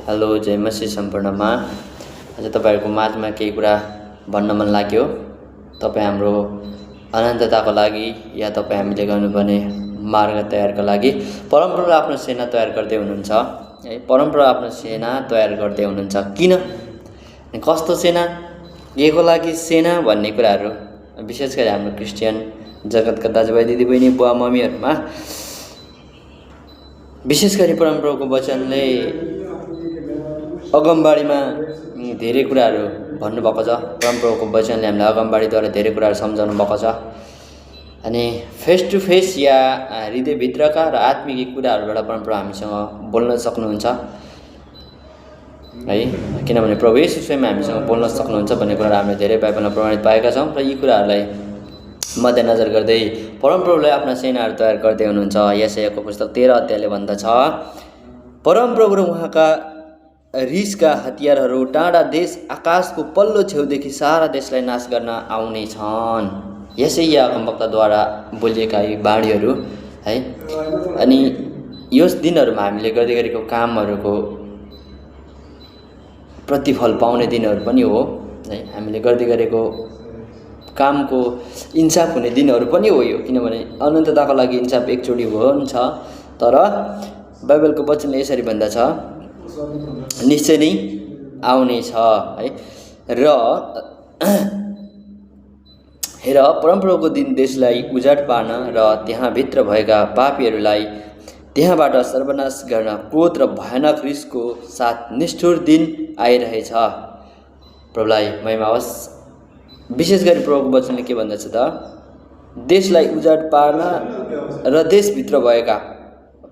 Hello, जय मसीह सम्पूर्णमा। आज तपाईँहरूको माझमा केही कुरा भन्न मन लाग्यो। तपाईँ हाम्रो अनन्तताको लागि या तपाईँ हामीले गर्नुपर्ने मार्ग तयारका लागि परमप्रभु आफ्नो सेना तयार गर्दै हुनुहुन्छ है। परमप्रभु आफ्नो सेना तयार गर्दै हुनुहुन्छ। किन, कस्तो सेना, केको लागि सेना भन्ने कुराहरू विशेष गरी हाम्रो क्रिस्चियन जगतका दाजुभाइ दिदीबहिनी बुवा मम्मीहरूमा विशेष गरी परमप्रभुको वचनले अगमबाडीमा धेरै कुराहरू भन्नुभएको छ। परमप्रभुको वचनले हामीलाई अगमबाडीद्वारा धेरै कुराहरू सम्झाउनु भएको छ। अनि फेस टु फेस या हृदयभित्रका र आत्मिक कुराहरूबाट परमप्रभु हामीसँग बोल्न सक्नुहुन्छ है। किनभने प्रभु येशू स्वयं हामीसँग बोल्न सक्नुहुन्छ भन्ने कुराहरू हामीले धेरै बाइबलमा प्रमाणित पाएका छौँ। र यी कुराहरूलाई मध्यनजर गर्दै परमप्रभुले आफ्ना सेनाहरू तयार गर्दै हुनुहुन्छ। यशायाको पुस्तक 13 अध्यायले भन्दछ, परमप्रभु र उहाँका रिसका हतियारहरू टाढा देश आकाशको पल्लो छेउदेखि सारा देशलाई नाश गर्न आउने छन्। यशाया अगमवक्ताद्वारा बोलिएका यी बाणीहरू है। अनि यस दिनहरूमा हामीले गर्दै गरेको कामहरूको प्रतिफल पाउने दिनहरू पनि हो है। हामीले गर्दै गरेको कामको इन्साफ हुने दिनहरू पनि हो यो। किनभने अनन्तताको लागि इन्साफ एकचोटि हुन्छ, तर बाइबलको वचनले यसरी भन्दछ, निश्चय नै आउने छ है। र हेर, परमप्रभुको दिन देशलाई उजाड पार्न र त्यहाँभित्र भएका पापीहरूलाई त्यहाँबाट सर्वनाश गर्न क्रोध र भयानक रिसको साथ निष्ठुर दिन आइरहेछ। प्रभुलाई महिमा होस्। विशेष गरी प्रभुको वचनले के भन्दछ त, देशलाई उजाड पार्न र देशभित्र भएका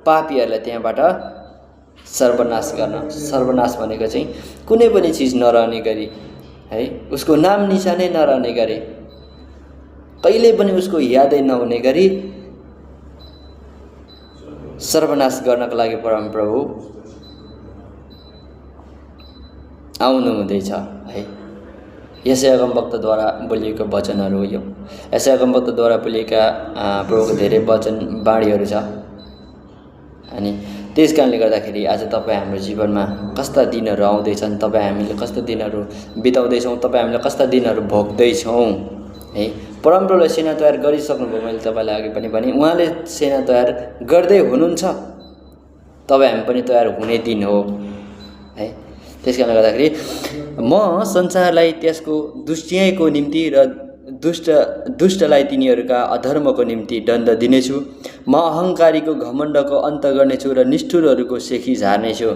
पापीहरूलाई त्यहाँबाट सर्वनाश गर्न। सर्वनाश भनेको चाहिँ कुनै पनि चिज नरहने गरी है, उसको नाम निशानै नरहने गरी, कहिले पनि उसको यादै नहुने गरी सर्वनाश गर्नको लागि परमप्रभु आउनु हुँदैछ है। यशाया अगमवक्ताद्वारा बोलिएको वचनहरू हो यो। यशाया अगमवक्ताद्वारा बोलिएका प्रभुको धेरै वचन बाणीहरू छ। अनि त्यस कारणले गर्दाखेरि आज तपाईँ हाम्रो जीवनमा कस्ता दिनहरू आउँदैछन्, तपाईँ हामीले कस्ता दिनहरू बिताउँदैछौँ, तपाईँ हामीले कस्ता दिनहरू भोग्दैछौँ है। परमप्रभुले सेना तयार गरिसक्नुभयो। मैले तपाईँलाई अघि पनि भने उहाँले सेना तयार गर्दै हुनुहुन्छ। तपाईँ हामी पनि तयार हुने दिन हो है। त्यस कारणले गर्दाखेरि म संसारलाई त्यसको दुष्ट्याइको निम्ति र दुष्टलाई तिनीहरूका अधर्मको निम्ति दण्ड दिनेछु। म अहङ्कारीको घमण्डको अन्त गर्नेछु र निष्ठुरहरूको सेखी झार्नेछु।